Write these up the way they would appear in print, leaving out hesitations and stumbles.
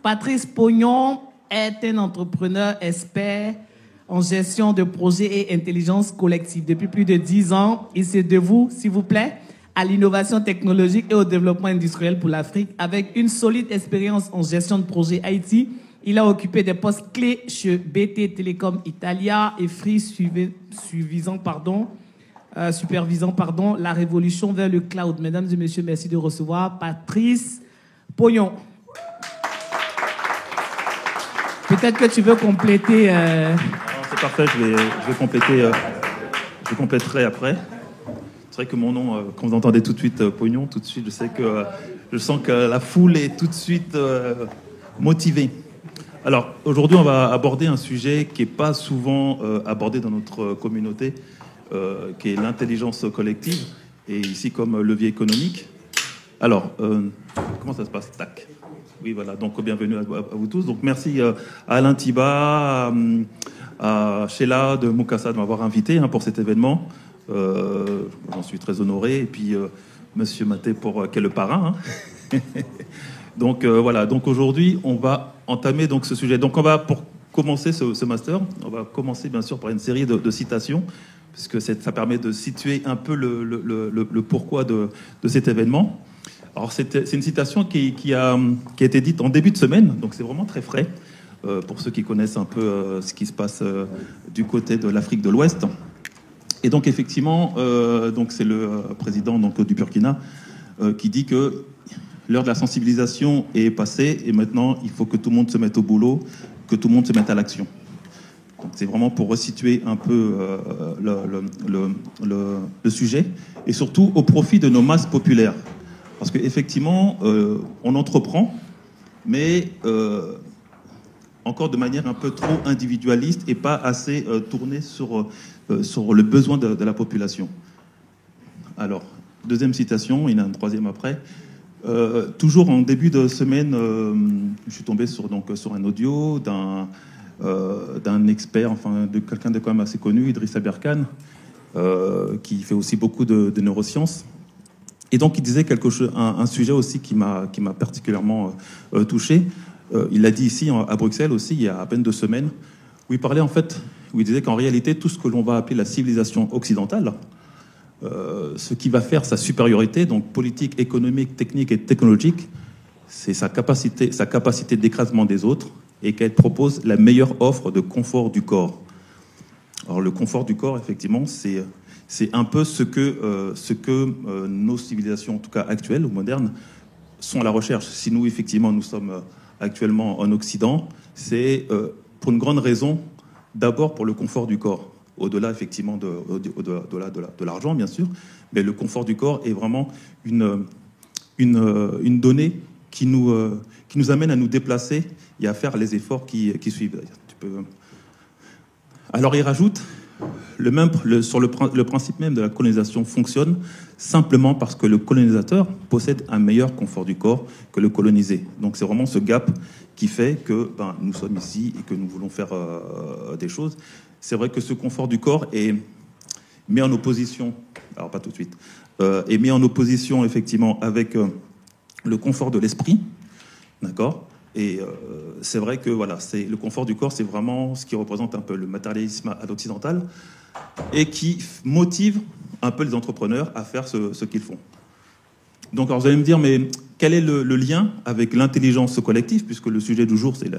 Patrice Pognon est un entrepreneur expert en gestion de projets et intelligence collective. Depuis plus de 10 ans, il se dévoue, s'il vous plaît, à l'innovation technologique et au développement industriel pour l'Afrique. Avec une solide expérience en gestion de projets IT, il a occupé des postes clés chez BT Telecom Italia et Free supervisant la révolution vers le cloud. Mesdames et messieurs, merci de recevoir Patrice Pognon. Peut-être que tu veux compléter. C'est parfait, je vais compléter. Je compléterai après. C'est vrai que mon nom, quand vous entendez tout de suite Pognon, tout de suite, je sens que la foule est tout de suite motivée. Alors, aujourd'hui, on va aborder un sujet qui n'est pas souvent abordé dans notre communauté, qui est l'intelligence collective, et ici comme levier économique. Alors, comment ça se passe? Tac. Oui, voilà, donc bienvenue à vous tous. Donc merci à Alain Thiba, à Sheila de Mukasa de m'avoir invité pour cet événement. J'en suis très honoré. Et puis Monsieur Maté qui est le parrain. Donc voilà, donc aujourd'hui, on va entamer donc, ce sujet. Donc on va, pour commencer ce master, on va commencer bien sûr par une série de citations, puisque ça permet de situer un peu le pourquoi de cet événement. Alors c'est une citation qui a été dite en début de semaine, donc c'est vraiment très frais pour ceux qui connaissent un peu ce qui se passe du côté de l'Afrique de l'Ouest. Et donc effectivement, donc c'est le président du Burkina qui dit que l'heure de la sensibilisation est passée et maintenant il faut que tout le monde se mette au boulot, que tout le monde se mette à l'action. Donc c'est vraiment pour resituer un peu le sujet et surtout au profit de nos masses populaires. Parce qu'effectivement, on entreprend, mais encore de manière un peu trop individualiste et pas assez tournée sur le besoin de la population. Alors, deuxième citation, il y en a une troisième après. Toujours en début de semaine, je suis tombé sur un audio d'un expert, enfin de quelqu'un de quand même assez connu, Idrissa Berkane, qui fait aussi beaucoup de neurosciences. Et donc, il disait un sujet aussi qui m'a particulièrement touché. Il l'a dit ici, à Bruxelles aussi, il y a à peine 2 semaines, où il parlait en fait, où il disait qu'en réalité, tout ce que l'on va appeler la civilisation occidentale, ce qui va faire sa supériorité, donc politique, économique, technique et technologique, c'est sa capacité d'écrasement des autres, et qu'elle propose la meilleure offre de confort du corps. Alors, le confort du corps, effectivement, c'est un peu ce que nos civilisations, en tout cas actuelles ou modernes, sont à la recherche. Si nous, effectivement, nous sommes actuellement en Occident, c'est pour une grande raison, d'abord pour le confort du corps. Au-delà, effectivement, de l'argent, bien sûr, mais le confort du corps est vraiment une donnée qui nous amène à nous déplacer et à faire les efforts qui suivent. Alors, il rajoute... le principe même de la colonisation fonctionne simplement parce que le colonisateur possède un meilleur confort du corps que le colonisé. Donc c'est vraiment ce gap qui fait que nous sommes ici et que nous voulons faire des choses. C'est vrai que ce confort du corps est mis en opposition, alors pas tout de suite, est mis en opposition effectivement avec le confort de l'esprit, d'accord ? Et c'est vrai que voilà, le confort du corps, c'est vraiment ce qui représente un peu le matérialisme à l'occidental et qui motive un peu les entrepreneurs à faire ce qu'ils font. Donc, alors vous allez me dire, mais quel est le lien avec l'intelligence collective, puisque le sujet du jour, c'est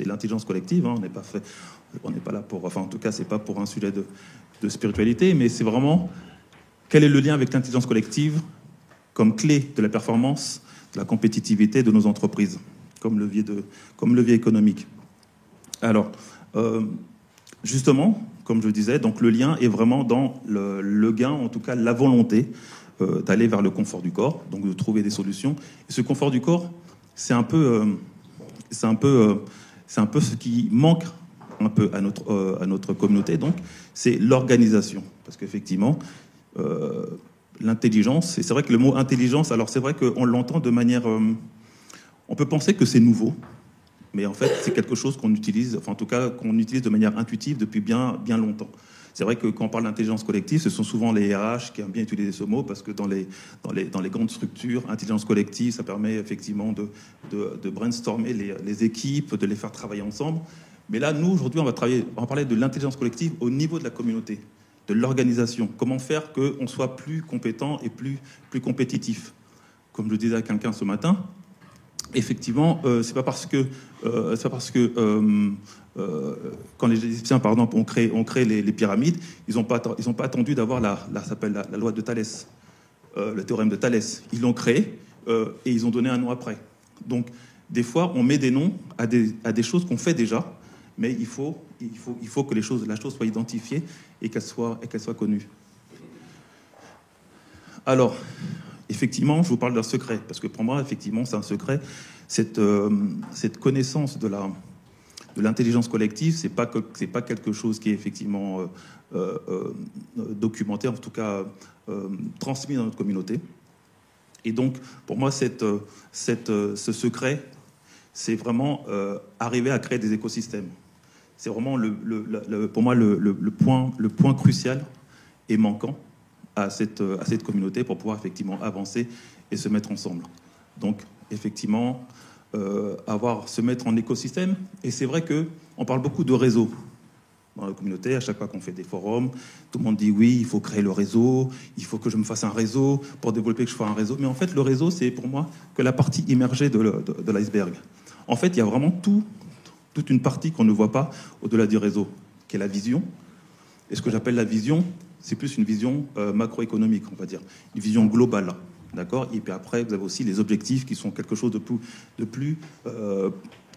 l'intelligence collective. Hein, on n'est pas là pour, enfin en tout cas, c'est pas pour un sujet de spiritualité, mais c'est vraiment quel est le lien avec l'intelligence collective comme clé de la performance, de la compétitivité de nos entreprises, comme levier économique. Alors, justement, comme je disais, donc le lien est vraiment dans le gain, en tout cas la volonté d'aller vers le confort du corps, donc de trouver des solutions. Et ce confort du corps, c'est un peu ce qui manque un peu à notre communauté. Donc, c'est l'organisation, parce qu'effectivement, l'intelligence. Et c'est vrai que le mot intelligence, alors c'est vrai qu'on l'entend de manière... on peut penser que c'est nouveau, mais en fait, c'est quelque chose qu'on utilise, enfin en tout cas, qu'on utilise de manière intuitive depuis bien, bien longtemps. C'est vrai que quand on parle d'intelligence collective, ce sont souvent les RH qui aiment bien utiliser ce mot, parce que dans les grandes structures, intelligence collective, ça permet effectivement de brainstormer les équipes, de les faire travailler ensemble. Mais là, nous, aujourd'hui, on va parler de l'intelligence collective au niveau de la communauté, de l'organisation. Comment faire qu'on soit plus compétent et plus compétitif. Comme je disais à quelqu'un ce matin, effectivement, c'est pas parce que quand les Égyptiens, par exemple, ont créé les pyramides, ils n'ont pas attendu d'avoir la loi de Thalès, le théorème de Thalès. Ils l'ont créé et ils ont donné un nom après. Donc, des fois, on met des noms à des choses qu'on fait déjà, mais il faut que la chose soit identifiée et qu'elle soit connue. Alors, effectivement, je vous parle d'un secret, parce que pour moi, effectivement, c'est un secret. Cette connaissance de l'intelligence collective, c'est pas quelque chose qui est effectivement documenté, en tout cas transmis dans notre communauté. Et donc, pour moi, ce secret, c'est vraiment arriver à créer des écosystèmes. C'est vraiment pour moi le point crucial et manquant à cette communauté pour pouvoir effectivement avancer et se mettre ensemble. Donc, effectivement, se mettre en écosystème. Et c'est vrai qu'on parle beaucoup de réseau dans la communauté. À chaque fois qu'on fait des forums, tout le monde dit oui, il faut créer le réseau, il faut que je me fasse un réseau pour développer, que je fasse un réseau. Mais en fait, le réseau, c'est pour moi que la partie immergée de l'iceberg. En fait, il y a vraiment toute une partie qu'on ne voit pas au-delà du réseau, qui est la vision. Et ce que j'appelle la vision, c'est plus une vision macroéconomique, on va dire, une vision globale, d'accord. Et puis après, vous avez aussi les objectifs qui sont quelque chose qui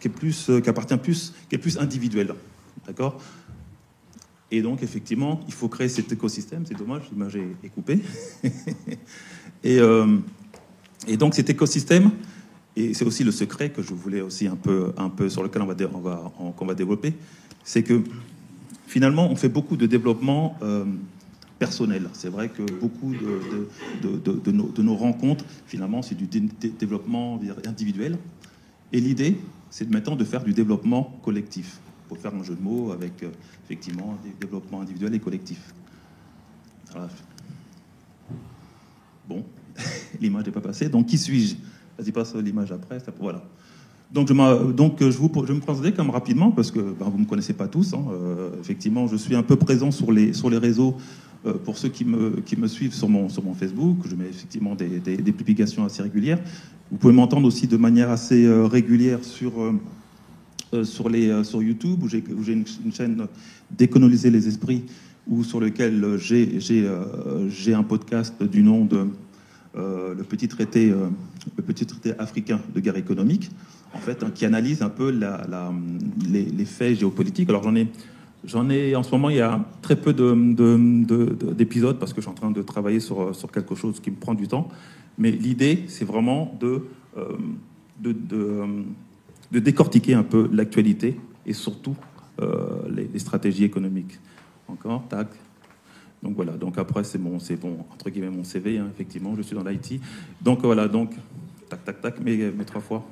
est plus individuel, d'accord. Et donc effectivement, il faut créer cet écosystème. C'est dommage, l'image est coupée. et donc cet écosystème, et c'est aussi le secret que je voulais aussi un peu sur lequel qu'on va développer, c'est que finalement, on fait beaucoup de développement personnel. C'est vrai que beaucoup de nos rencontres, finalement, c'est du développement individuel. Et l'idée, c'est maintenant de faire du développement collectif, pour faire un jeu de mots avec, effectivement, des développements individuels et collectifs. Voilà. Bon, l'image n'est pas passée. Donc, qui suis-je? Vas-y, passe l'image après. Voilà. Donc, je vais me présenter comme rapidement, parce que vous ne me connaissez pas tous. Effectivement, je suis un peu présent sur les réseaux. Pour ceux qui me suivent sur mon Facebook, je mets effectivement des publications assez régulières. Vous pouvez m'entendre aussi de manière assez régulière sur YouTube, où j'ai une chaîne Décoloniser les esprits, sur lequel j'ai un podcast du nom de le petit traité africain de guerre économique, en fait, qui analyse un peu les faits géopolitiques. Alors j'en ai en ce moment, il y a très peu d'épisodes, parce que je suis en train de travailler sur quelque chose qui me prend du temps. Mais l'idée, c'est vraiment de décortiquer un peu l'actualité et surtout les stratégies économiques. Encore, tac. Donc voilà, donc après c'est bon, entre guillemets mon CV, hein, effectivement, je suis dans l'IT. Donc voilà, donc tac, mais 3 fois.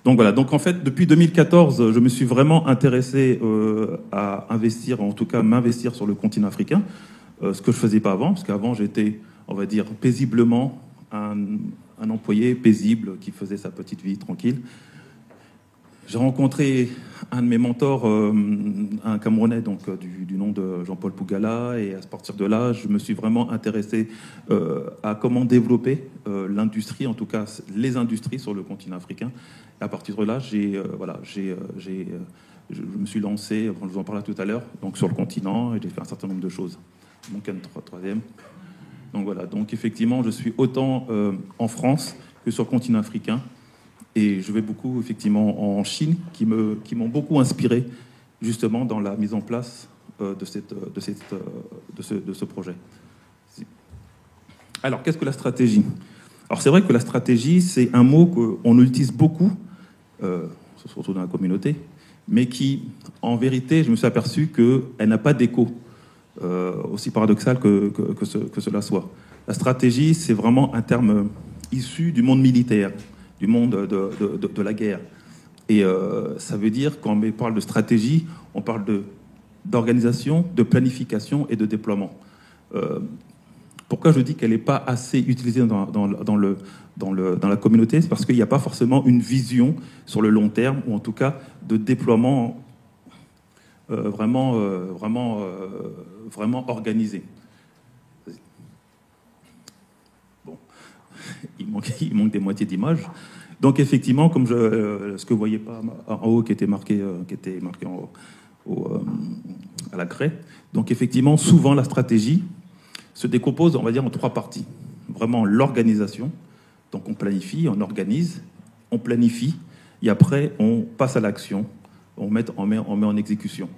Donc voilà, donc en fait, depuis 2014, je me suis vraiment intéressé à investir, en tout cas m'investir sur le continent africain, ce que je faisais pas avant, parce qu'avant j'étais, on va dire, paisiblement un employé paisible qui faisait sa petite vie tranquille. J'ai rencontré un de mes mentors, un Camerounais, donc du nom de Jean-Paul Pougala, et à partir de là, je me suis vraiment intéressé à comment développer l'industrie, en tout cas les industries sur le continent africain. Et à partir de là, je me suis lancé, je vous en parlais tout à l'heure, donc sur le continent, et j'ai fait un certain nombre de choses. Il manque un troisième. Donc voilà, donc effectivement, je suis autant en France que sur le continent africain. Et je vais beaucoup, effectivement, en Chine, qui m'ont beaucoup inspiré, justement, dans la mise en place de ce projet. Alors, qu'est-ce que la stratégie? Alors, c'est vrai que la stratégie, c'est un mot qu'on utilise beaucoup, surtout dans la communauté, mais qui, en vérité, je me suis aperçu qu'elle n'a pas d'écho, aussi paradoxal que cela soit. La stratégie, c'est vraiment un terme issu du monde militaire, du monde de la guerre. Et ça veut dire, quand on parle de stratégie, on parle d'organisation, de planification et de déploiement. Pourquoi je dis qu'elle n'est pas assez utilisée dans la communauté? C'est parce qu'il n'y a pas forcément une vision sur le long terme, ou en tout cas de déploiement vraiment organisé. Bon, il manque des moitiés d'images. Donc effectivement, comme ce que vous voyez pas en haut qui était marqué en haut, à la craie. Donc effectivement, souvent la stratégie se décompose, on va dire, en 3 parties. Vraiment l'organisation. Donc on planifie, on organise, on planifie, et après on passe à l'action, on met en exécution.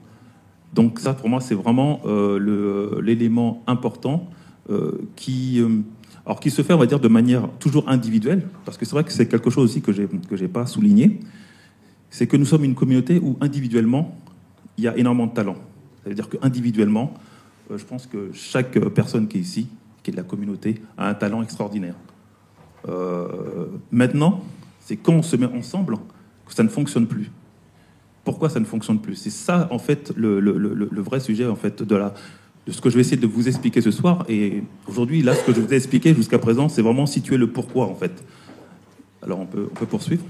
Donc ça, pour moi, c'est vraiment l'élément important qui se fait, on va dire, de manière toujours individuelle, parce que c'est vrai que c'est quelque chose aussi que j'ai pas souligné, c'est que nous sommes une communauté où individuellement, il y a énormément de talent. Ça veut dire qu'individuellement, je pense que chaque personne qui est ici, qui est de la communauté, a un talent extraordinaire. Maintenant, c'est quand on se met ensemble que ça ne fonctionne plus. Pourquoi ça ne fonctionne plus? C'est ça, en fait, le vrai sujet, en fait, de ce que je vais essayer de vous expliquer ce soir. Et aujourd'hui, là, ce que je vous ai expliqué jusqu'à présent, c'est vraiment situer le pourquoi, en fait. Alors, on peut poursuivre.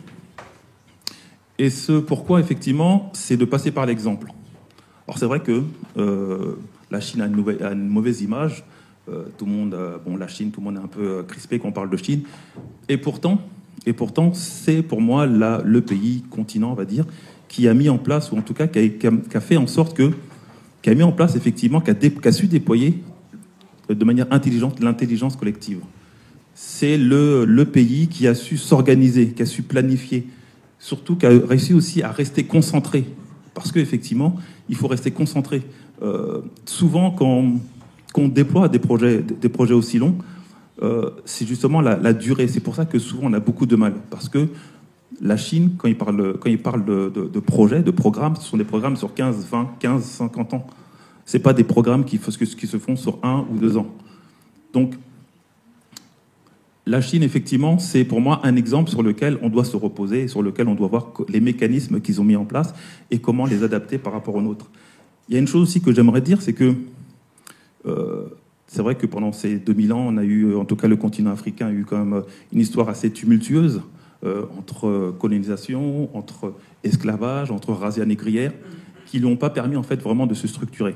Et ce pourquoi, effectivement, c'est de passer par l'exemple. Alors, c'est vrai que la Chine a une mauvaise image. Tout le monde, la Chine, tout le monde est un peu crispé quand on parle de Chine. Et pourtant, c'est pour moi le pays, continent, on va dire, qui a mis en place, ou en tout cas qui a fait en sorte qui a mis en place effectivement, qui a su déployer de manière intelligente l'intelligence collective. C'est le pays qui a su s'organiser, qui a su planifier, surtout qui a réussi aussi à rester concentré. Parce qu'effectivement, il faut rester concentré. Souvent, quand on déploie des projets aussi longs, c'est justement la durée. C'est pour ça que souvent on a beaucoup de mal. Parce que la Chine, quand il parle de projets, de programmes, ce sont des programmes sur 15, 20, 15, 50 ans. Ce n'est pas des programmes qui se font sur 1 ou 2 ans. Donc, la Chine, effectivement, c'est pour moi un exemple sur lequel on doit se reposer, sur lequel on doit voir les mécanismes qu'ils ont mis en place et comment les adapter par rapport aux nôtres. Il y a une chose aussi que j'aimerais dire, c'est que c'est vrai que pendant ces 2000 ans, on a eu, en tout cas le continent africain, a eu quand même une histoire assez tumultueuse entre colonisation, entre esclavage, entre razzia négrière, qui ne lui ont pas permis en fait vraiment de se structurer.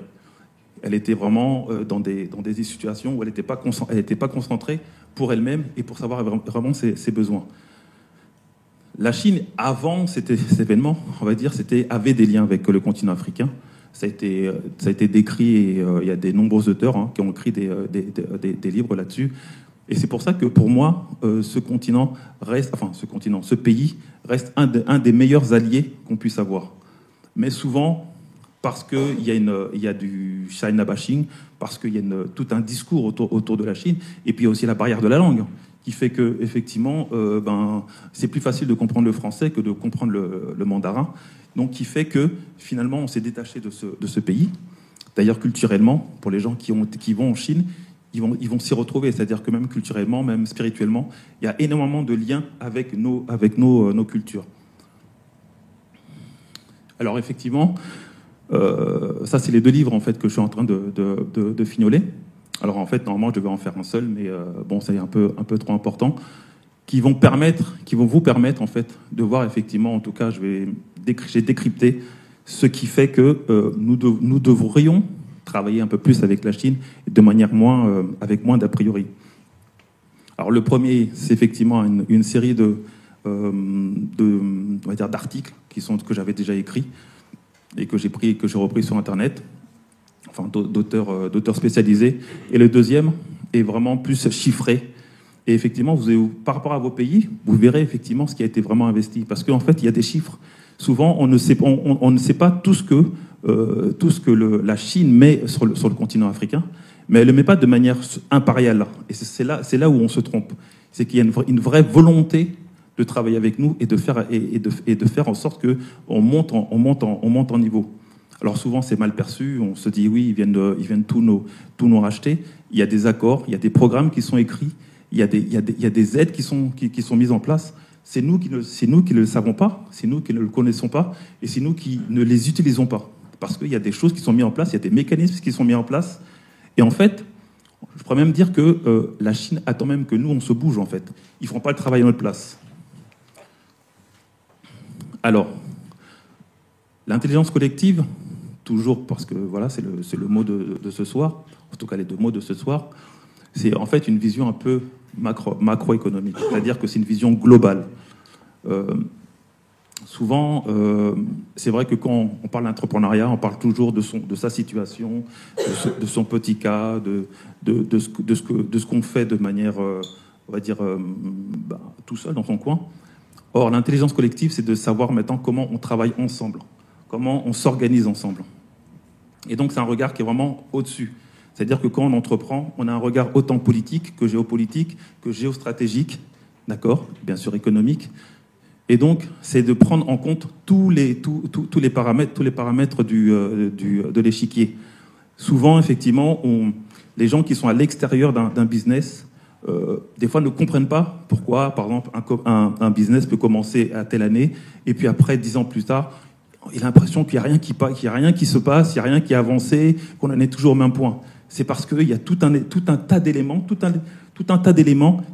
Elle était vraiment dans des situations où elle n'était pas concentrée pour elle-même et pour savoir vraiment ses besoins. La Chine, avant cet événement, on va dire, avait des liens avec le continent africain. Ça a été décrit et il y a de nombreux auteurs qui ont écrit des livres là-dessus. Et c'est pour ça que pour moi, ce pays reste un des meilleurs alliés qu'on puisse avoir. Mais souvent, parce qu'il y a du China bashing, parce qu'il y a tout un discours autour de la Chine, et puis il y a aussi la barrière de la langue, qui fait que effectivement, c'est plus facile de comprendre le français que de comprendre le mandarin. Donc, qui fait que finalement, on s'est détaché de ce pays. D'ailleurs, culturellement, pour les gens qui vont en Chine, ils vont s'y retrouver. C'est-à-dire que même culturellement, même spirituellement, il y a énormément de liens avec nos cultures. Alors, effectivement, ça, c'est les 2 livres en fait que je suis en train de fignoler. Alors, en fait, normalement, je devais en faire un seul, mais c'est un peu trop important. Qui vont vous permettre en fait de voir effectivement, en tout cas, j'ai décrypté ce qui fait que nous devrions travailler un peu plus avec la Chine de manière avec moins d'a priori. Alors le premier, c'est effectivement une série on va dire, d'articles que j'avais déjà écrits et que j'ai repris sur Internet, enfin d'auteurs spécialisés. Et le deuxième est vraiment plus chiffré. Et effectivement, par rapport à vos pays, vous verrez effectivement ce qui a été vraiment investi. Parce qu'en fait, il y a des chiffres. Souvent, on ne sait pas tout ce que la Chine met sur le continent africain, mais elle ne le met pas de manière impériale. Et c'est là où on se trompe. C'est qu'il y a une vraie volonté de travailler avec nous et de faire en sorte qu'on monte en niveau. Alors souvent, c'est mal perçu. On se dit, oui, ils viennent tout nous racheter. Il y a des accords, il y a des programmes qui sont écrits. Il y a des aides qui sont mises en place. C'est nous qui ne le savons pas, c'est nous qui ne le connaissons pas, et c'est nous qui ne les utilisons pas. parce qu'il y a des choses qui sont mises en place, il y a des mécanismes qui sont mis en place. Et en fait, je pourrais même dire que la Chine attend même que nous, on se bouge, en fait. Ils ne feront pas le travail à notre place. Alors, l'intelligence collective, toujours parce que voilà, c'est le mot de ce soir, en tout cas les deux mots de ce soir, c'est en fait une vision un peu macroéconomique, c'est-à-dire que c'est une vision globale. Souvent, c'est vrai que quand on parle d'entrepreneuriat, on parle toujours de sa situation, de son petit cas, de ce qu'on fait de manière, on va dire, tout seul dans son coin. Or, l'intelligence collective, c'est de savoir maintenant comment on travaille ensemble, comment on s'organise ensemble. Et donc, c'est un regard qui est vraiment au-dessus. C'est-à-dire que quand on entreprend, on a un regard autant politique que géopolitique, que géostratégique, d'accord, bien sûr économique. Et donc, c'est de prendre en compte tous les paramètres de l'échiquier. Souvent, effectivement, les gens qui sont à l'extérieur d'un business, des fois ne comprennent pas pourquoi, par exemple, un business peut commencer à telle année, et puis après, 10 ans plus tard, il a l'impression qu'il n'y a rien qui se passe, il n'y a rien qui a avancé, qu'on en est toujours au même point. C'est parce qu'il y a tout un tas d'éléments,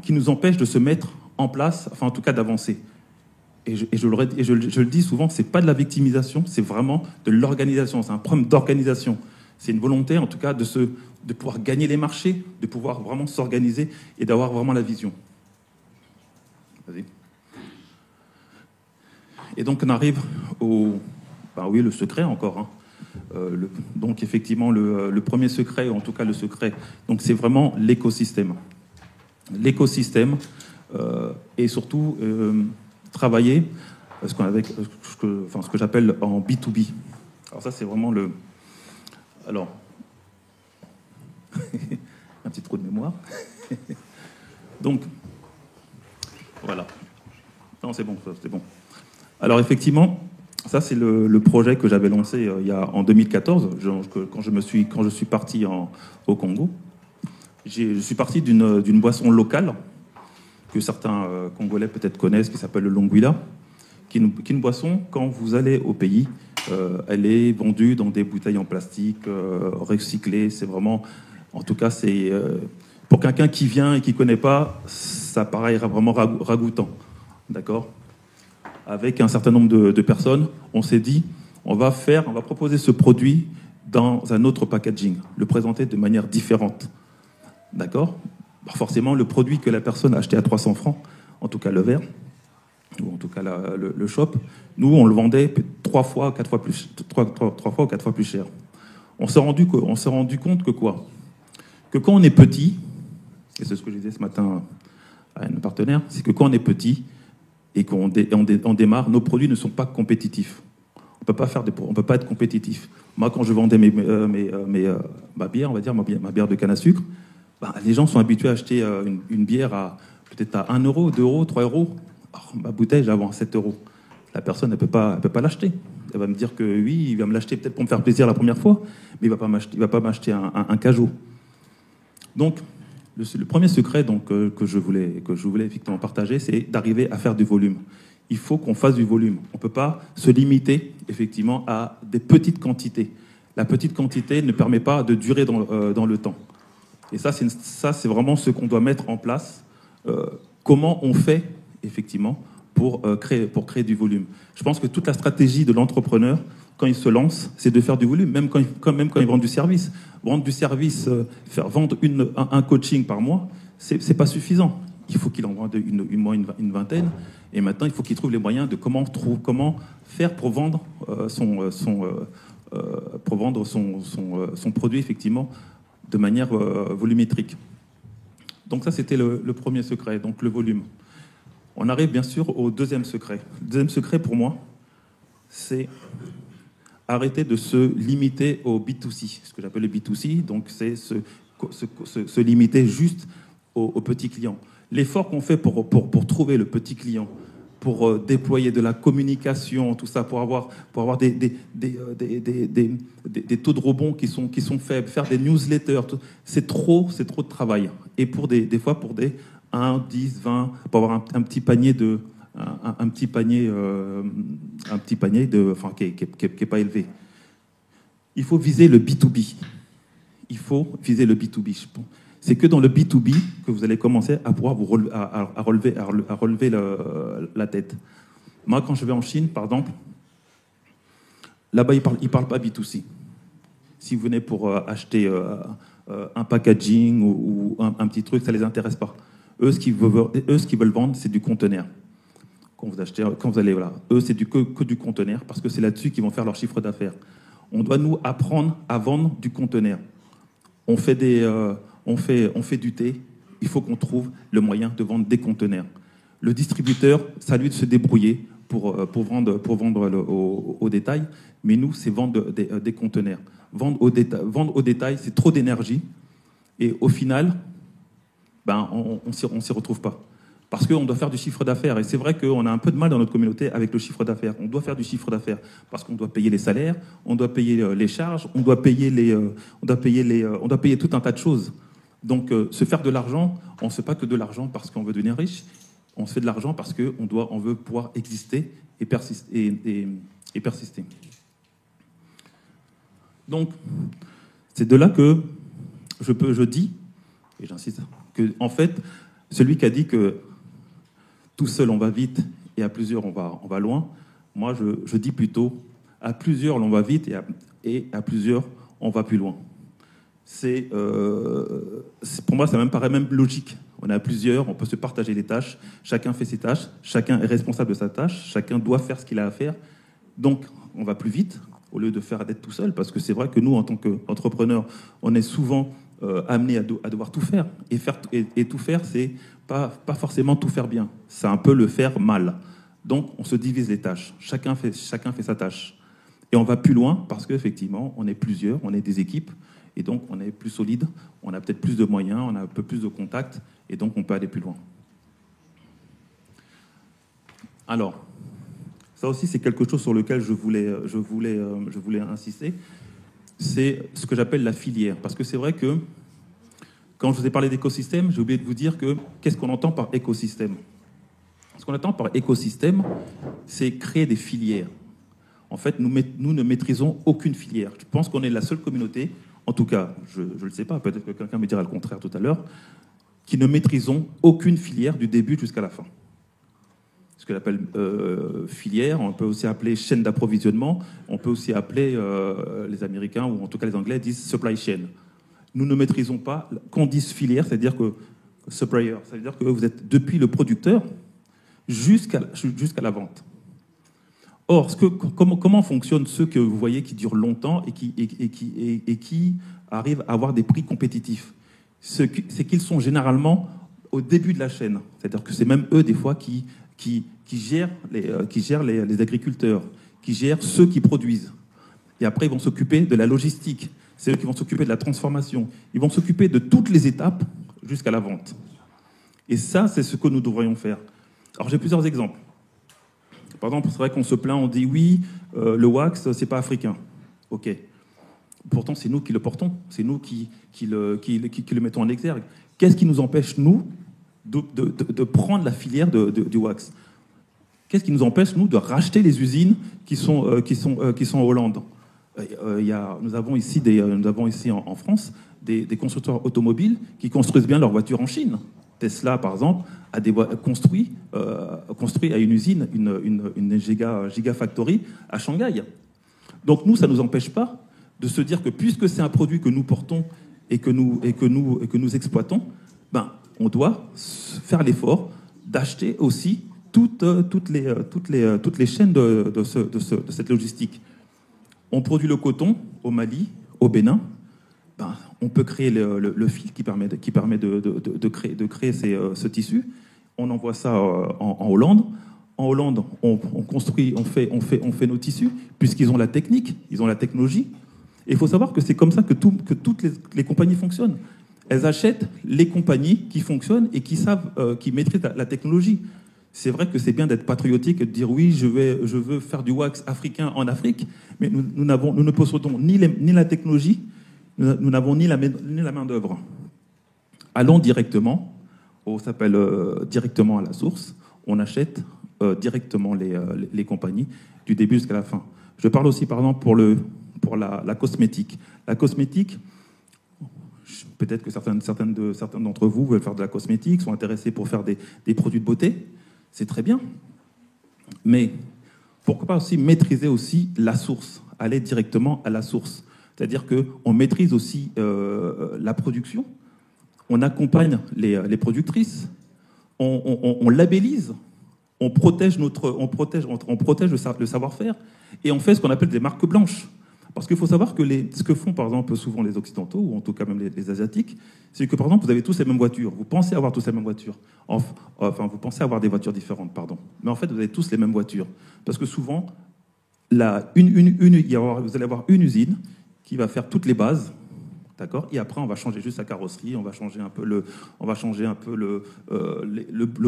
qui nous empêchent de se mettre en place, enfin en tout cas d'avancer. Et je le dis souvent, c'est pas de la victimisation, c'est vraiment de l'organisation, c'est un problème d'organisation. C'est une volonté, en tout cas, de pouvoir gagner les marchés, de pouvoir vraiment s'organiser et d'avoir vraiment la vision. Vas-y. Et donc on arrive le secret encore. Hein. Donc effectivement, le premier secret, ou en tout cas le secret, donc c'est vraiment l'écosystème. L'écosystème et surtout travailler ce que j'appelle en B2B. Alors ça, c'est vraiment le... Alors, un petit trou de mémoire. Donc, voilà. Non, c'est bon, c'est bon. Alors effectivement, ça c'est le projet que j'avais lancé en 2014, quand je suis parti au Congo. Je suis parti d'une boisson locale que certains Congolais peut-être connaissent, qui s'appelle le Longwila, qui est une boisson, quand vous allez au pays, elle est vendue dans des bouteilles en plastique, recyclées. C'est vraiment, en tout cas, c'est pour quelqu'un qui vient et qui ne connaît pas, ça paraît vraiment ragoûtant. D'accord ? Avec un certain nombre de personnes, on s'est dit, on va proposer ce produit dans un autre packaging, le présenter de manière différente. D'accord ? Forcément, le produit que la personne a acheté à 300 francs, en tout cas le verre, ou en tout cas le shop, nous, on le vendait 3 fois ou 4 fois plus cher. On s'est rendu compte que quoi ? Que quand on est petit, et c'est ce que je disais ce matin à un partenaire, c'est que quand on est petit et qu'on démarre, nos produits ne sont pas compétitifs. On peut pas être compétitif. Moi, quand je vendais ma bière, on va dire ma bière de canne à sucre, les gens sont habitués à acheter une bière peut-être à 1 euro, 2 euros, 3 euros. Alors, ma bouteille, je la vends à 7 euros. La personne, elle peut pas l'acheter. Elle va me dire que oui, il va me l'acheter peut-être pour me faire plaisir la première fois, mais il va pas m'acheter un cajot. Donc, le premier secret que je voulais effectivement partager, c'est d'arriver à faire du volume. Il faut qu'on fasse du volume. On ne peut pas se limiter effectivement à des petites quantités. La petite quantité ne permet pas de durer dans le temps. Et ça, c'est vraiment ce qu'on doit mettre en place. Comment on fait, effectivement, pour créer du volume. Je pense que toute la stratégie de l'entrepreneur, quand il se lance, c'est de faire du volume, même quand il vend du service. Vendre du service, vendre un coaching par mois, c'est pas suffisant. Il faut qu'il en vende une vingtaine. Et maintenant, il faut qu'il trouve les moyens de comment faire pour vendre son produit, effectivement, de manière volumétrique. Donc ça, c'était le premier secret, donc le volume. On arrive bien sûr au deuxième secret. Le deuxième secret, pour moi, c'est arrêter de se limiter au B2C. Ce que j'appelle le B2C, donc c'est se limiter juste aux petits clients. L'effort qu'on fait pour trouver le petit client, pour déployer de la communication, tout ça, pour avoir des taux de rebond qui sont faibles, faire des newsletters, c'est trop de travail. Et des fois pour des 1, 10, 20, pour avoir un petit panier qui est pas élevé. il faut viser le B2B. Il faut viser le B2B. C'est que dans le B2B que vous allez commencer à pouvoir vous relever la tête. Moi, quand je vais en Chine, par exemple, là-bas, ils ne parlent pas B2C. Si vous venez pour acheter un packaging ou un petit truc, ça ne les intéresse pas. Eux, ce qu'ils veulent vendre, c'est du conteneur. Quand vous allez, voilà. Eux, c'est que du conteneur, parce que c'est là-dessus qu'ils vont faire leur chiffre d'affaires. On doit, nous, apprendre à vendre du conteneur. On fait du thé, il faut qu'on trouve le moyen de vendre des conteneurs. Le distributeur, c'est à lui de se débrouiller pour vendre au détail, mais nous, c'est vendre des conteneurs. Vendre au détail, c'est trop d'énergie, et au final, on s'y retrouve pas. Parce qu'on doit faire du chiffre d'affaires. Et c'est vrai qu'on a un peu de mal dans notre communauté avec le chiffre d'affaires. On doit faire du chiffre d'affaires parce qu'on doit payer les salaires, on doit payer les charges, on doit payer tout un tas de choses. Donc, se faire de l'argent, on ne se fait pas que de l'argent parce qu'on veut devenir riche. On se fait de l'argent parce qu'on veut pouvoir exister et persister. Donc, c'est de là que je dis, et j'insiste, que en fait, celui qui a dit que tout seul on va vite et à plusieurs on va loin, moi je dis plutôt à plusieurs on va vite et à plusieurs on va plus loin. Pour moi ça me paraît même logique. On est à plusieurs, on peut se partager les tâches, chacun fait ses tâches, chacun est responsable de sa tâche, chacun doit faire ce qu'il a à faire. Donc on va plus vite au lieu d'être tout seul, parce que c'est vrai que nous en tant qu'entrepreneurs, on est souvent amené à devoir tout faire. Et tout faire, c'est pas forcément tout faire bien. C'est un peu le faire mal. Donc, on se divise les tâches. Chacun fait sa tâche. Et on va plus loin parce qu'effectivement, on est plusieurs, on est des équipes. Et donc, on est plus solide. On a peut-être plus de moyens, on a un peu plus de contacts. Et donc, on peut aller plus loin. Alors, ça aussi, c'est quelque chose sur lequel je voulais insister. C'est ce que j'appelle la filière. Parce que c'est vrai que, quand je vous ai parlé d'écosystème, j'ai oublié de vous dire que qu'est-ce qu'on entend par écosystème. Ce qu'on entend par écosystème, c'est créer des filières. En fait, nous ne maîtrisons aucune filière. Je pense qu'on est la seule communauté, en tout cas, je ne le sais pas, peut-être que quelqu'un me dira le contraire tout à l'heure, qui ne maîtrisons aucune filière du début jusqu'à la fin. Ce que l'appelle filière, on peut aussi appeler chaîne d'approvisionnement, on peut aussi appeler, les Américains, ou en tout cas les Anglais, disent supply chain. Nous ne maîtrisons pas, quand on dit filière, c'est-à-dire que supplier, c'est-à-dire que vous êtes depuis le producteur jusqu'à la vente. Or, comment fonctionnent ceux que vous voyez qui durent longtemps et qui arrivent à avoir des prix compétitifs? C'est qu'ils sont généralement au début de la chaîne. C'est-à-dire que c'est même eux, des fois, qui gèrent les agriculteurs, qui gèrent ceux qui produisent. Et après, ils vont s'occuper de la logistique. C'est eux qui vont s'occuper de la transformation. Ils vont s'occuper de toutes les étapes jusqu'à la vente. Et ça, c'est ce que nous devrions faire. Alors, j'ai plusieurs exemples. Par exemple, c'est vrai qu'on se plaint, on dit oui, le wax, c'est pas africain. Ok. Pourtant, c'est nous qui le portons. C'est nous qui le mettons en exergue. Qu'est-ce qui nous empêche, nous, de prendre la filière du wax? Qu'est-ce qui nous empêche, nous, de racheter les usines qui sont en Hollande? Nous avons ici en France des constructeurs automobiles qui construisent bien leurs voitures en Chine. Tesla, par exemple, a construit à une usine, une gigafactory à Shanghai. Donc nous, ça ne nous empêche pas de se dire que puisque c'est un produit que nous portons et que nous exploitons, on doit faire l'effort d'acheter aussi toutes les chaînes de cette logistique. On produit le coton au Mali, au Bénin. On peut créer le fil qui permet de créer ce tissu. On envoie ça en Hollande. En Hollande, on construit, on fait nos tissus, puisqu'ils ont la technique, ils ont la technologie. Et il faut savoir que c'est comme ça que toutes les compagnies fonctionnent. Elles achètent les compagnies qui fonctionnent et qui maîtrisent la technologie. C'est vrai que c'est bien d'être patriotique et de dire oui, je veux faire du wax africain en Afrique, mais nous ne possédons ni la technologie, nous n'avons ni la main-d'œuvre. Allons directement, s'appelle directement à la source, on achète directement les compagnies du début jusqu'à la fin. Je parle aussi, par exemple, pour la cosmétique. La cosmétique, peut-être que certains d'entre vous veulent faire de la cosmétique, sont intéressés pour faire des produits de beauté. C'est très bien. Mais pourquoi pas aussi maîtriser aussi la source, aller directement à la source. C'est-à-dire qu'on maîtrise aussi la production, on accompagne les productrices, on labellise, on protège le savoir-faire, et on fait ce qu'on appelle des marques blanches. Parce qu'il faut savoir que ce que font par exemple souvent les Occidentaux, ou en tout cas même les Asiatiques, c'est que par exemple vous avez tous les mêmes voitures, vous pensez avoir tous les mêmes voitures, enfin vous pensez avoir des voitures différentes, pardon, mais en fait vous avez tous les mêmes voitures. Parce que souvent, vous allez avoir une usine qui va faire toutes les bases, d'accord, et après on va changer juste la carrosserie, on va changer un peu le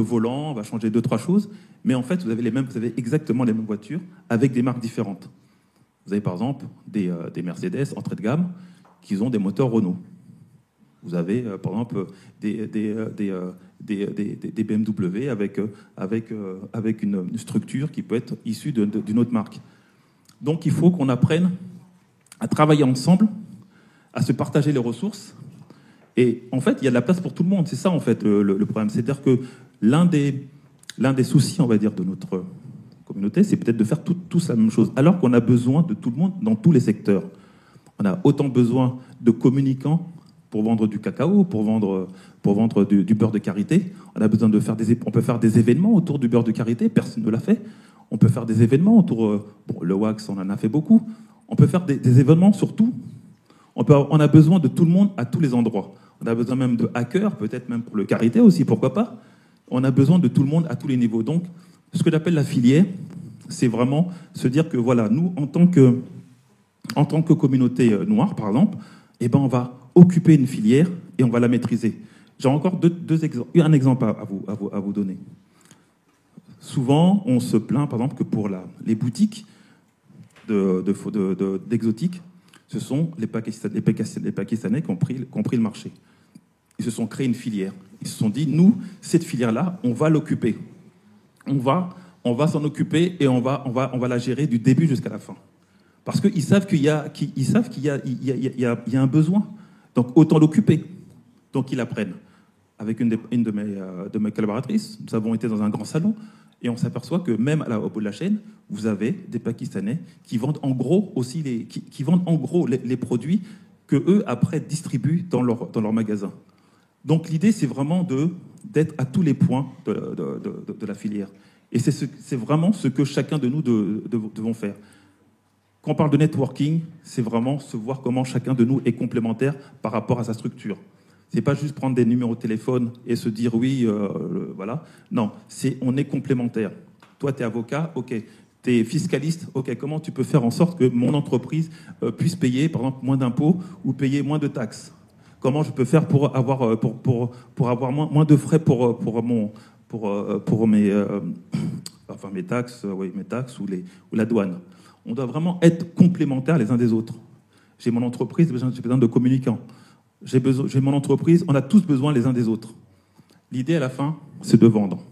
volant, on va changer 2-3 choses, mais en fait vous avez exactement les mêmes voitures avec des marques différentes. Vous avez par exemple des Mercedes entrée de gamme qui ont des moteurs Renault. Vous avez par exemple des BMW avec une structure qui peut être issue d'une autre marque. Donc il faut qu'on apprenne à travailler ensemble, à se partager les ressources. Et en fait, il y a de la place pour tout le monde. C'est ça en fait le problème. C'est-à-dire que l'un des soucis, on va dire, de notre communauté, c'est peut-être de faire tous la même chose, alors qu'on a besoin de tout le monde dans tous les secteurs. On a autant besoin de communicants pour vendre du cacao, pour vendre du beurre de karité. On a besoin on peut faire des événements autour du beurre de karité, personne ne l'a fait. On peut faire des événements autour, le wax, on en a fait beaucoup. On peut faire des événements sur tout. On a besoin de tout le monde à tous les endroits. On a besoin même de hackers, peut-être même pour le karité aussi, pourquoi pas. On a besoin de tout le monde à tous les niveaux. Donc, ce que j'appelle la filière, c'est vraiment se dire que voilà, nous, en tant que communauté noire, par exemple, eh ben, on va occuper une filière et on va la maîtriser. J'ai encore un exemple à vous donner. Souvent, on se plaint, par exemple, que pour les boutiques d'exotiques, ce sont les Pakistanais qui ont pris le marché. Ils se sont créés une filière. Ils se sont dit, nous, cette filière-là, on va l'occuper. On va s'en occuper et on va la gérer du début jusqu'à la fin. Parce qu'ils savent qu'il y a un besoin. Donc, autant l'occuper. Donc, ils l'apprennent. Avec une de mes collaboratrices, nous avons été dans un grand salon et on s'aperçoit que même au bout de la chaîne, vous avez des Pakistanais qui vendent en gros aussi qui vendent en gros les produits que eux après distribuent dans leur magasin. Donc l'idée, c'est vraiment d'être à tous les points de la filière. Et c'est vraiment ce que chacun de nous devons faire. Quand on parle de networking, c'est vraiment se voir comment chacun de nous est complémentaire par rapport à sa structure. C'est pas juste prendre des numéros de téléphone et se dire oui, voilà. Non, on est complémentaires. Toi, tu es avocat, ok. Tu es fiscaliste, ok. Comment tu peux faire en sorte que mon entreprise puisse payer, par exemple, moins d'impôts ou payer moins de taxes? Comment je peux faire pour avoir moins de frais pour mes taxes, mes taxes ou la douane? On doit vraiment être complémentaires les uns des autres. J'ai mon entreprise, j'ai besoin de communicants. J'ai mon entreprise, on a tous besoin les uns des autres. L'idée à la fin, c'est de vendre.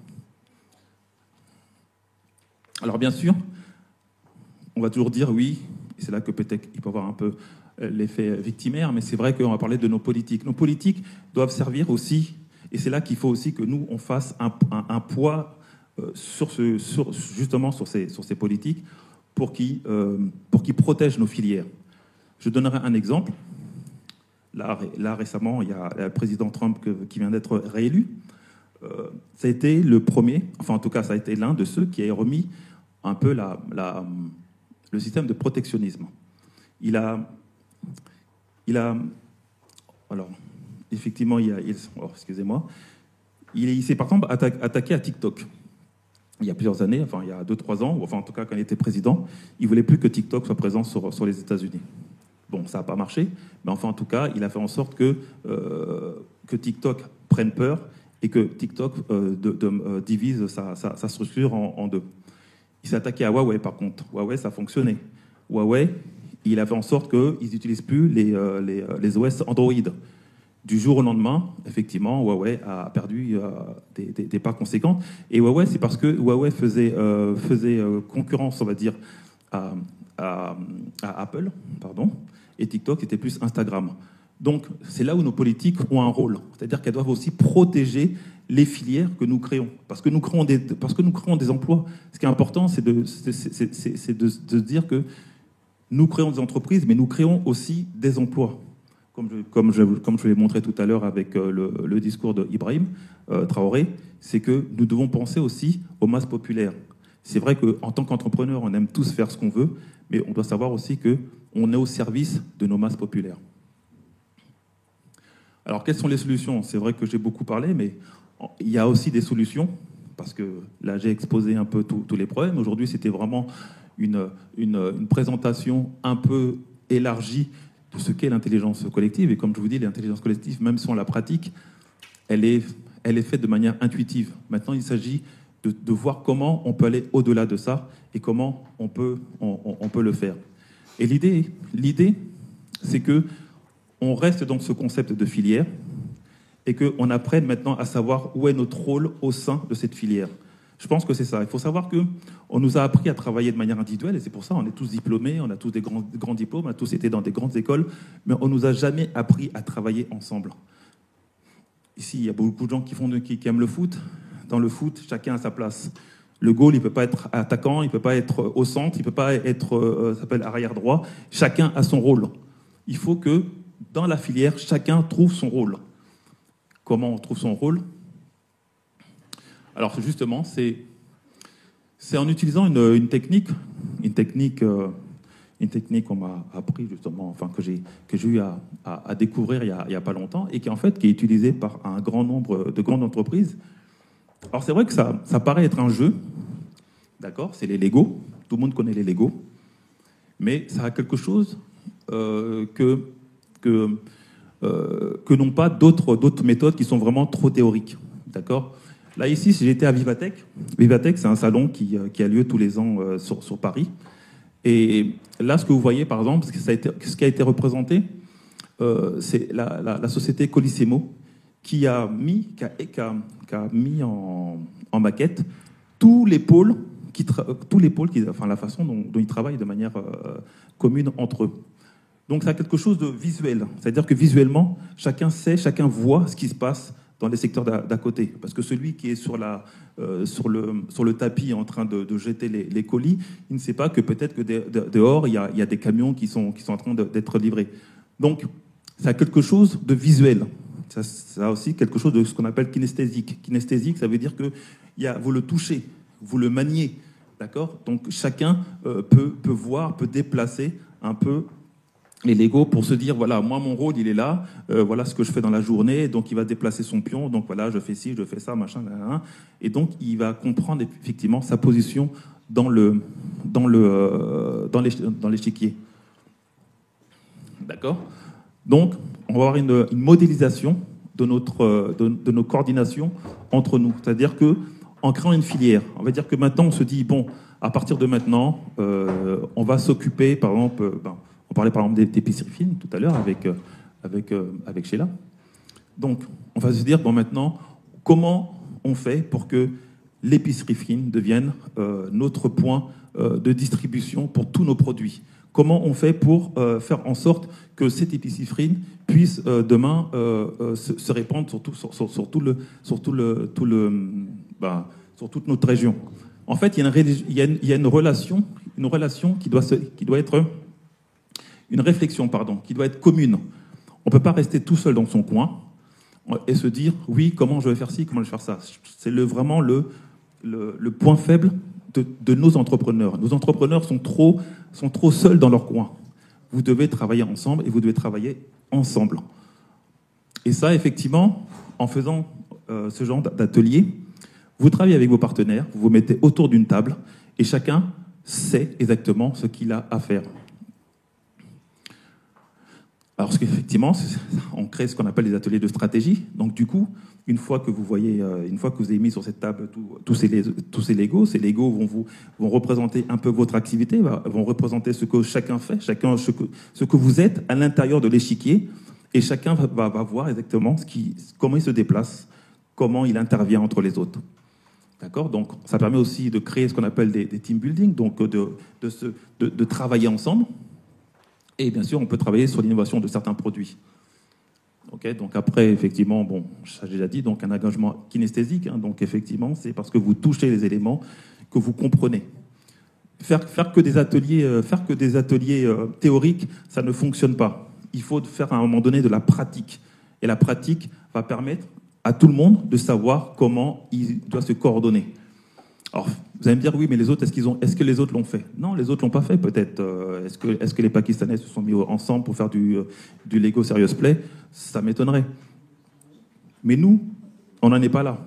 Alors bien sûr, on va toujours dire oui, et c'est là que peut-être il peut y avoir un peu l'effet victimaire, mais c'est vrai qu'on va parler de nos politiques. Nos politiques doivent servir aussi, et c'est là qu'il faut aussi que nous, on fasse un poids justement sur ces politiques pour qu'ils protègent nos filières. Je donnerai un exemple. Là, récemment, il y a le président Trump qui vient d'être réélu. Ça a été le premier, enfin en tout cas, ça a été l'un de ceux qui a remis un peu le système de protectionnisme. Il a alors, effectivement, excusez-moi, il s'est par exemple attaqué à TikTok. Il y a plusieurs années, enfin il y a 2-3 ans, ou enfin en tout cas quand il était président, il ne voulait plus que TikTok soit présent sur les États-Unis. Bon, ça n'a pas marché, mais enfin, en tout cas, il a fait en sorte que TikTok prenne peur et que TikTok divise sa structure en deux. Il s'est attaqué à Huawei, par contre. Huawei, ça fonctionnait. Huawei, il a fait en sorte qu'ils n'utilisent plus les OS Android. Du jour au lendemain, effectivement, Huawei a perdu des parts conséquentes. Et Huawei, c'est parce que Huawei faisait concurrence, on va dire, à à Apple, pardon, et TikTok était plus Instagram. Donc, c'est là où nos politiques ont un rôle. C'est-à-dire qu'elles doivent aussi protéger les filières que nous créons. Parce que nous créons des emplois. Ce qui est important, c'est de se dire que nous créons des entreprises, mais nous créons aussi des emplois. Comme je l'ai montré tout à l'heure avec le discours d'Ibrahim Traoré, c'est que nous devons penser aussi aux masses populaires. C'est vrai qu'en tant qu'entrepreneur, on aime tous faire ce qu'on veut, mais on doit savoir aussi qu'on est au service de nos masses populaires. Alors, quelles sont les solutions? C'est vrai que j'ai beaucoup parlé, mais il y a aussi des solutions, parce que là, j'ai exposé un peu tous les problèmes. Aujourd'hui, c'était vraiment une présentation un peu élargie de ce qu'est l'intelligence collective. Et comme je vous dis, l'intelligence collective, même si on la pratique, elle est faite de manière intuitive. Maintenant, il s'agit de voir comment on peut aller au-delà de ça et comment on peut le faire. Et l'idée, c'est que on reste dans ce concept de filière et qu'on apprenne maintenant à savoir où est notre rôle au sein de cette filière. Je pense que c'est ça. Il faut savoir qu'on nous a appris à travailler de manière individuelle, et c'est pour ça qu'on est tous diplômés, on a tous des grands diplômes, on a tous été dans des grandes écoles, mais on ne nous a jamais appris à travailler ensemble. Ici, il y a beaucoup de gens qui aiment le foot. Dans le foot, chacun a sa place. Le goal, il ne peut pas être attaquant, il ne peut pas être au centre, il ne peut pas être, ça s'appelle arrière droit. Chacun a son rôle. Il faut que, dans la filière, chacun trouve son rôle. Comment on trouve son rôle? Alors justement, c'est en utilisant une technique qu'on m'a appris justement, enfin que j'ai eu à découvrir il y a pas longtemps, et qui est utilisée par un grand nombre de grandes entreprises. Alors c'est vrai que ça paraît être un jeu, d'accord? C'est les Lego, tout le monde connaît les Lego, mais ça a quelque chose que n'ont pas d'autres méthodes qui sont vraiment trop théoriques, d'accord? Là, ici, j'étais à Vivatech. Vivatech, c'est un salon qui a lieu tous les ans sur Paris. Et là, ce que vous voyez, par exemple, ce qui a été représenté, c'est la société Colissimo qui a mis en maquette tous les pôles, enfin la façon dont ils travaillent de manière commune entre eux. Donc, ça a quelque chose de visuel. C'est-à-dire que visuellement, chacun voit ce qui se passe dans les secteurs d'à côté. Parce que celui qui est sur le tapis en train de jeter les colis, il ne sait pas que peut-être que dehors, il y a des camions qui sont en train d'être livrés. Donc, ça a quelque chose de visuel. Ça a aussi quelque chose de ce qu'on appelle kinesthésique. Kinesthésique, ça veut dire que vous le touchez, vous le maniez. D'accord? Donc, chacun peut voir, peut déplacer un peu les Lego pour se dire, voilà, moi, mon rôle, il est là, voilà ce que je fais dans la journée, donc il va déplacer son pion, donc voilà, je fais ci, je fais ça, machin, et donc il va comprendre effectivement sa position dans l'échiquier. D'accord? Donc, on va avoir une modélisation de nos coordinations entre nous. C'est-à-dire qu'en créant une filière, on va dire que maintenant, on se dit, bon, à partir de maintenant, on va s'occuper, par exemple, on parlait par exemple d'épicerie fine tout à l'heure avec Sheila. Donc, on va se dire, bon, maintenant, comment on fait pour que l'épicerie fine devienne notre point de distribution pour tous nos produits? Comment on fait pour faire en sorte que cette épicerie fine puisse demain se répandre sur toute notre région? En fait, il y a une relation qui doit être une réflexion, qui doit être commune. On ne peut pas rester tout seul dans son coin et se dire, oui, comment je vais faire ci, comment je vais faire ça. C'est vraiment le point faible de nos entrepreneurs. Nos entrepreneurs sont trop seuls dans leur coin. Vous devez travailler ensemble et vous devez travailler ensemble. Et ça, effectivement, en faisant ce genre d'atelier, vous travaillez avec vos partenaires, vous vous mettez autour d'une table et chacun sait exactement ce qu'il a à faire. Alors, qu'effectivement, on crée ce qu'on appelle des ateliers de stratégie. Donc, du coup, une fois que vous avez mis sur cette table tous ces Legos vont représenter un peu votre activité, vont représenter ce que chacun fait, ce que vous êtes à l'intérieur de l'échiquier, et chacun va voir exactement comment il se déplace, comment il intervient entre les autres. D'accord? Donc, ça permet aussi de créer ce qu'on appelle des team building, donc de travailler ensemble. Et bien sûr, on peut travailler sur l'innovation de certains produits. Okay, donc après, effectivement, bon, ça j'ai déjà dit, donc un engagement kinesthésique. Hein, donc effectivement, c'est parce que vous touchez les éléments que vous comprenez. Faire que des ateliers théoriques, ça ne fonctionne pas. Il faut faire à un moment donné de la pratique. Et la pratique va permettre à tout le monde de savoir comment il doit se coordonner. Alors, vous allez me dire, oui, mais les autres, est-ce que les autres l'ont fait? Non, les autres l'ont pas fait, peut-être. Est-ce que les Pakistanais se sont mis ensemble pour faire du Lego Serious Play? Ça m'étonnerait. Mais nous, on n'en est pas là.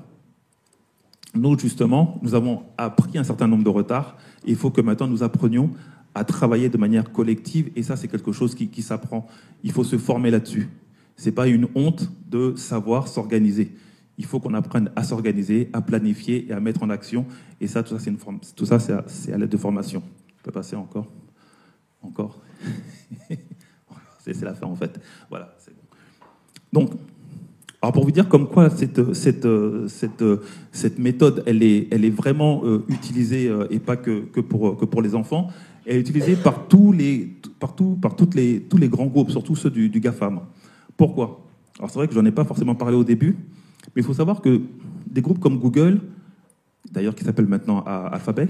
Nous, justement, nous avons appris un certain nombre de retards. Et il faut que maintenant, nous apprenions à travailler de manière collective. Et ça, c'est quelque chose qui s'apprend. Il faut se former là-dessus. Ce n'est pas une honte de savoir s'organiser. Il faut qu'on apprenne à s'organiser, à planifier et à mettre en action. Et ça, tout ça, c'est à l'aide de formation. Je peux passer encore. C'est la fin, en fait. Voilà, c'est bon. Donc, alors pour vous dire comme quoi cette méthode, elle est vraiment utilisée, et pas que pour les enfants, elle est utilisée par tous les grands groupes, surtout ceux du GAFAM. Pourquoi? Alors c'est vrai que j'en ai pas forcément parlé au début, mais il faut savoir que des groupes comme Google, d'ailleurs qui s'appelle maintenant Alphabet,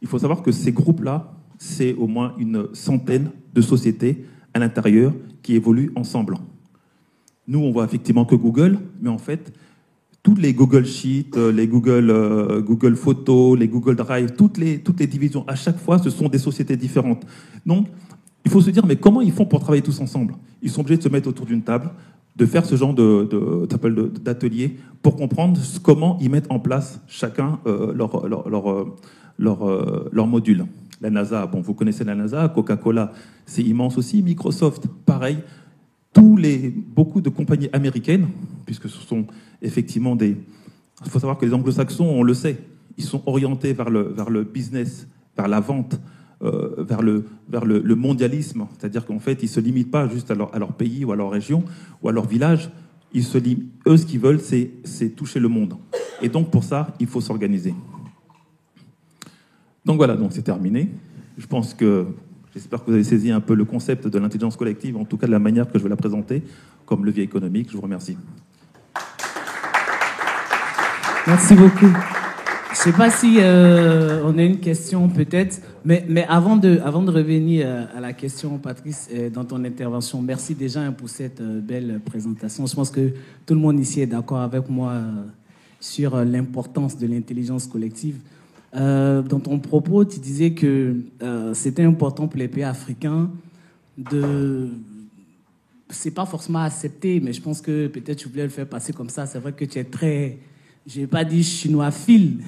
il faut savoir que ces groupes-là, c'est au moins une centaine de sociétés à l'intérieur qui évoluent ensemble. Nous, on voit effectivement que Google, mais en fait, toutes les Google Sheets, les Google Photos, les Google Drive, toutes les divisions, à chaque fois, ce sont des sociétés différentes. Donc, il faut se dire, mais comment ils font pour travailler tous ensemble? Ils sont obligés de se mettre autour d'une table, de faire ce genre d'atelier pour comprendre comment ils mettent en place chacun leur module. La NASA, bon, vous connaissez la NASA, Coca-Cola, c'est immense aussi. Microsoft, pareil. Beaucoup de compagnies américaines, puisque ce sont effectivement il faut savoir que les anglo-saxons, on le sait, ils sont orientés vers le business, vers la vente, vers le mondialisme. C'est-à-dire qu'en fait, ils ne se limitent pas juste à leur pays ou à leur région ou à leur village. Eux, ce qu'ils veulent, c'est toucher le monde. Et donc, pour ça, il faut s'organiser. Donc voilà, donc c'est terminé. J'espère que vous avez saisi un peu le concept de l'intelligence collective, en tout cas de la manière que je vais la présenter, comme levier économique. Je vous remercie. Merci beaucoup. Je ne sais pas si on a une question peut-être, mais avant de revenir à la question, Patrice, dans ton intervention, merci déjà pour cette belle présentation. Je pense que tout le monde ici est d'accord avec moi sur l'importance de l'intelligence collective. Dans ton propos, tu disais que c'était important pour les pays africains c'est pas forcément accepté, mais je pense que peut-être tu voulais le faire passer comme ça. C'est vrai que tu es très, je n'ai pas dit chinois-phile,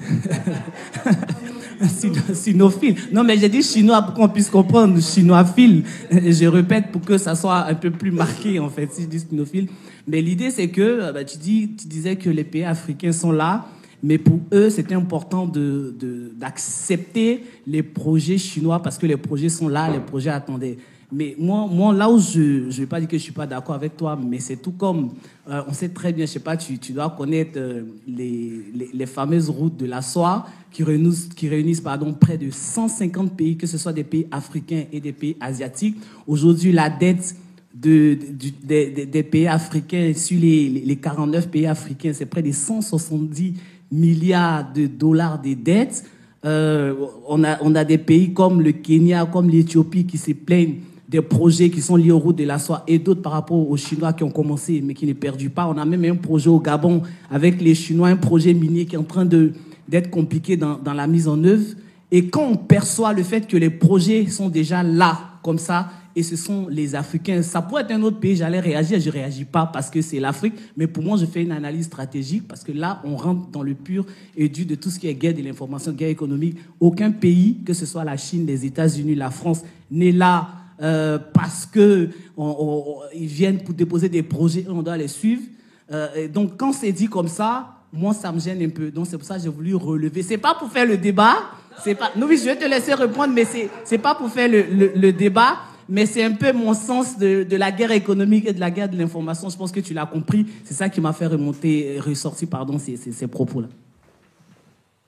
sinophile. Non, mais j'ai dit chinois pour qu'on puisse comprendre, chinois-phile. Je répète pour que ça soit un peu plus marqué, en fait, si je dis sinophile. Mais l'idée, c'est que tu disais que les pays africains sont là. Mais pour eux, c'était important d'accepter les projets chinois parce que les projets sont là, les projets attendaient. Mais moi là où je ne vais pas dire que je ne suis pas d'accord avec toi, mais c'est tout comme, on sait très bien, je ne sais pas, tu dois connaître les fameuses routes de la soie qui réunissent près de 150 pays, que ce soit des pays africains et des pays asiatiques. Aujourd'hui, la dette des pays africains sur les 49 pays africains, c'est près de 170 milliards de dollars de dettes. On a des pays comme le Kenya, comme l'Éthiopie qui se plaignent des projets qui sont liés aux routes de la soie et d'autres par rapport aux Chinois qui ont commencé mais qui ne perdurent pas. On a même un projet au Gabon avec les Chinois, un projet minier qui est en train d'être compliqué dans la mise en œuvre. Et quand on perçoit le fait que les projets sont déjà là, comme ça, et ce sont les Africains. Ça pourrait être un autre pays, j'allais réagir, je ne réagis pas parce que c'est l'Afrique, mais pour moi, je fais une analyse stratégique parce que là, on rentre dans le pur et dur de tout ce qui est guerre de l'information, guerre économique. Aucun pays, que ce soit la Chine, les États-Unis, la France, n'est là parce qu'ils viennent pour déposer des projets et on doit les suivre. Donc, quand c'est dit comme ça, moi, ça me gêne un peu. Donc, c'est pour ça que j'ai voulu relever. C'est pas pour faire le débat. Non, oui, je vais te laisser répondre, mais c'est pas pour faire le débat. Mais c'est un peu mon sens de la guerre économique et de la guerre de l'information. Je pense que tu l'as compris. C'est ça qui m'a fait ressortir ces propos-là.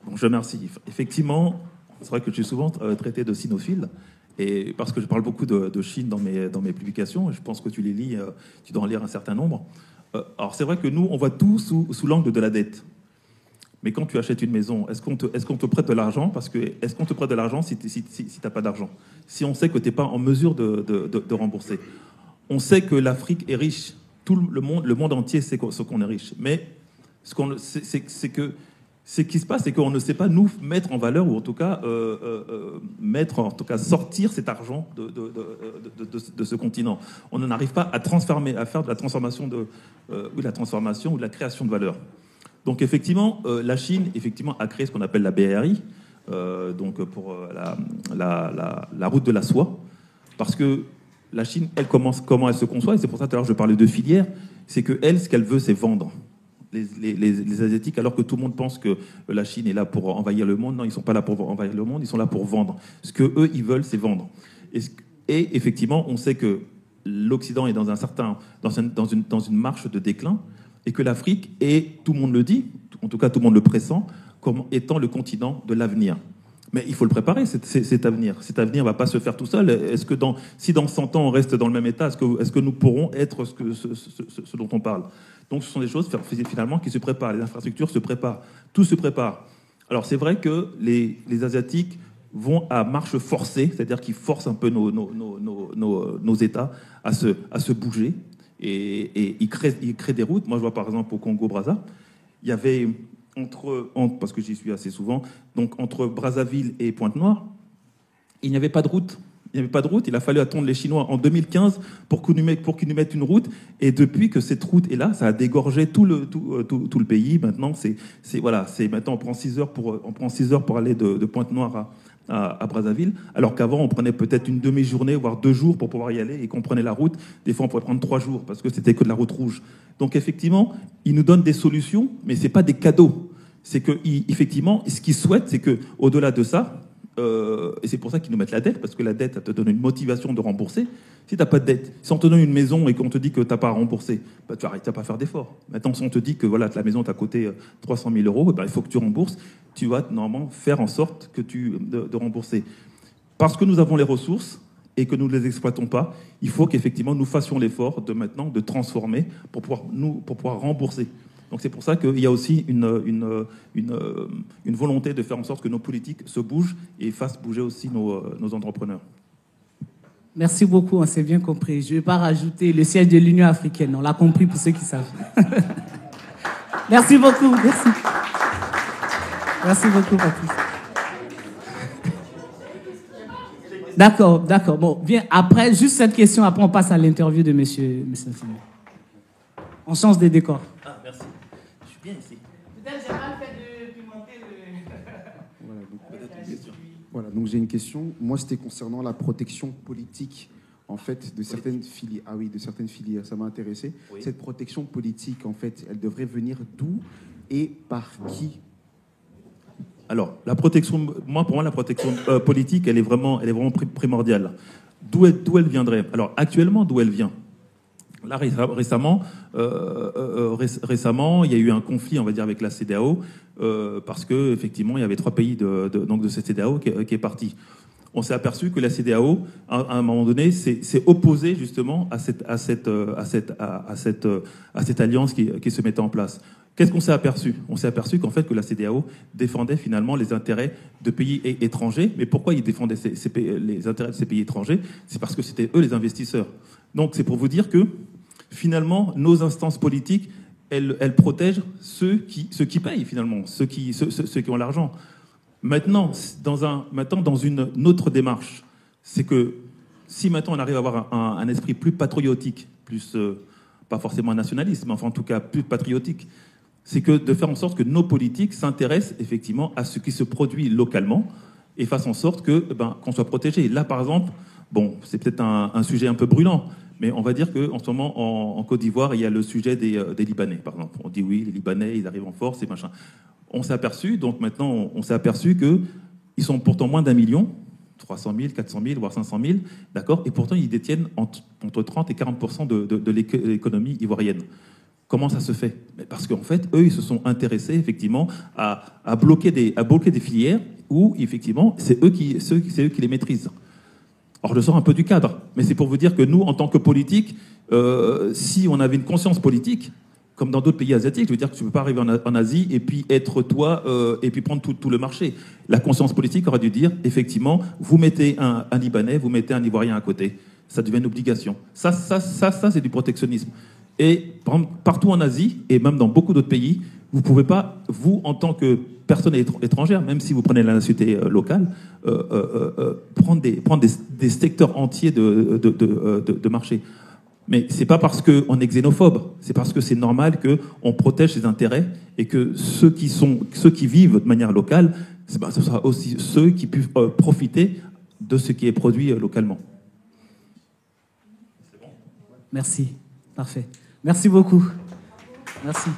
Bon, je remercie. Effectivement, c'est vrai que je suis souvent traité de sinophile, et parce que je parle beaucoup de Chine dans mes publications, et je pense que tu les lis, tu dois en lire un certain nombre. Alors c'est vrai que nous, on voit tout sous l'angle de la dette. Mais quand tu achètes une maison, est-ce qu'on te prête de l'argent? Parce que est-ce qu'on te prête de l'argent si tu n'as pas d'argent? Si on sait que tu n'es pas en mesure de rembourser. On sait que l'Afrique est riche. Tout le monde entier sait ce qu'on est riche. Mais ce qui se passe, c'est qu'on ne sait pas nous mettre en valeur, ou en tout cas sortir cet argent de ce continent. On n'arrive pas à faire de la transformation ou de la création de valeur. Donc effectivement, la Chine a créé ce qu'on appelle la BRI, donc pour la route de la soie, parce que la Chine, comment elle se conçoit, et c'est pour ça tout à l'heure je parlais de filière, c'est que elle, ce qu'elle veut, c'est vendre. Les Asiatiques, alors que tout le monde pense que la Chine est là pour envahir le monde, non, ils ne sont pas là pour envahir le monde, ils sont là pour vendre. Ce que eux, ils veulent, c'est vendre. Et effectivement, on sait que l'Occident est dans une marche de déclin, et que l'Afrique est, tout le monde le dit, en tout cas tout le monde le pressent, comme étant le continent de l'avenir. Mais il faut le préparer, cet avenir. Cet avenir ne va pas se faire tout seul. Est-ce que si dans 100 ans on reste dans le même état, est-ce que nous pourrons être ce dont on parle? Donc ce sont des choses finalement qui se préparent. Les infrastructures se préparent. Tout se prépare. Alors c'est vrai que les Asiatiques vont à marche forcée, c'est-à-dire qu'ils forcent un peu nos États à se bouger. Et ils créent des routes. Moi, je vois par exemple au Congo-Brazza, il y avait parce que j'y suis assez souvent, donc entre Brazzaville et Pointe-Noire, il n'y avait pas de route. Il a fallu attendre les Chinois en 2015 pour qu'ils nous mettent une route. Et depuis que cette route est là, ça a dégorgé tout le pays. Maintenant, maintenant on prend 6 heures pour aller de Pointe-Noire à Brazzaville, alors qu'avant on prenait peut-être une demi-journée, voire 2 jours pour pouvoir y aller, et qu'on prenait la route, des fois on pouvait prendre 3 jours, parce que c'était que de la route rouge. Donc effectivement, ils nous donnent des solutions, mais c'est pas des cadeaux. C'est que, effectivement, ce qu'ils souhaitent, c'est que, au-delà de ça, et c'est pour ça qu'ils nous mettent la dette, parce que la dette, ça te donne une motivation de rembourser. Si tu n'as pas de dette, si on te donne une maison et qu'on te dit que tu n'as pas à rembourser, bah, tu n'arrêtes pas à faire d'efforts. Maintenant, si on te dit que voilà, la maison t'a coûté 300 000 euros, bah, il faut que tu rembourses, tu vas normalement faire en sorte de rembourser. Parce que nous avons les ressources et que nous ne les exploitons pas, il faut qu'effectivement nous fassions l'effort de transformer pour pouvoir rembourser. Donc c'est pour ça qu'il y a aussi une volonté de faire en sorte que nos politiques se bougent et fassent bouger aussi nos entrepreneurs. Merci beaucoup, on s'est bien compris. Je ne vais pas rajouter le siège de l'Union africaine, on l'a compris pour ceux qui savent. Merci beaucoup, merci. Merci beaucoup, Patrice. D'accord. Bon, viens, après, juste cette question, après on passe à l'interview de monsieur Simon. On change de décor. Ah, merci. Je suis bien ici. Peut-être j'ai mal fait de pimenter le... Voilà, donc j'ai une question. Moi, c'était concernant la protection politique, en fait, de certaines filières. Ah oui, de certaines filières, ça m'a intéressé. Oui. Cette protection politique, en fait, elle devrait venir d'où et par qui? Alors, pour moi, la protection politique, elle est vraiment primordiale. D'où elle viendrait? Alors, actuellement, d'où elle vient? Là, récemment, il y a eu un conflit, on va dire, avec la CEDEAO, parce que effectivement, il y avait 3 pays donc de cette CEDEAO qui est parti. On s'est aperçu que la CEDEAO, à un moment donné, s'est opposée justement à cette alliance qui se mettait en place. Qu'est-ce qu'on s'est aperçu? On s'est aperçu qu'en fait, que la CEDEAO défendait finalement les intérêts de pays étrangers. Mais pourquoi ils défendaient les intérêts de ces pays étrangers? C'est parce que c'était eux les investisseurs. Donc c'est pour vous dire que finalement, nos instances politiques, elles protègent ceux qui payent finalement, ceux qui ont l'argent. Maintenant, dans une autre démarche, c'est que si maintenant on arrive à avoir un esprit plus patriotique, plus pas forcément nationaliste, mais enfin en tout cas plus patriotique, c'est que de faire en sorte que nos politiques s'intéressent effectivement à ce qui se produit localement et fassent en sorte qu'on soit protégé. Là, par exemple, bon, c'est peut-être un sujet un peu brûlant, mais on va dire qu'en ce moment, en Côte d'Ivoire, il y a le sujet des Libanais, par exemple. On dit oui, les Libanais, ils arrivent en force et machin. On s'est aperçu qu'ils sont pourtant moins d'1 million, 300 000, 400 000, voire 500 000, d'accord, et pourtant ils détiennent entre 30 et 40% de l'économie ivoirienne. Comment ça se fait? Parce qu'en fait, eux, ils se sont intéressés effectivement à bloquer des filières où effectivement c'est eux qui les maîtrisent. Alors je sors un peu du cadre, mais c'est pour vous dire que nous, en tant que politiques, si on avait une conscience politique, comme dans d'autres pays asiatiques, je veux dire que tu ne peux pas arriver en Asie et puis être toi et puis prendre tout le marché. La conscience politique aurait dû dire, effectivement, vous mettez un Libanais, vous mettez un Ivoirien à côté. Ça devient une obligation. Ça c'est du protectionnisme. Et partout en Asie, et même dans beaucoup d'autres pays, vous ne pouvez pas, vous, en tant que personne étrangère, même si vous prenez la nationalité locale, prendre des secteurs entiers de marché. Mais c'est pas parce qu'on est xénophobe, c'est parce que c'est normal qu'on protège ses intérêts et que ceux qui vivent de manière locale, ce sera aussi ceux qui puissent profiter de ce qui est produit localement. Merci. Parfait. Merci beaucoup. Merci.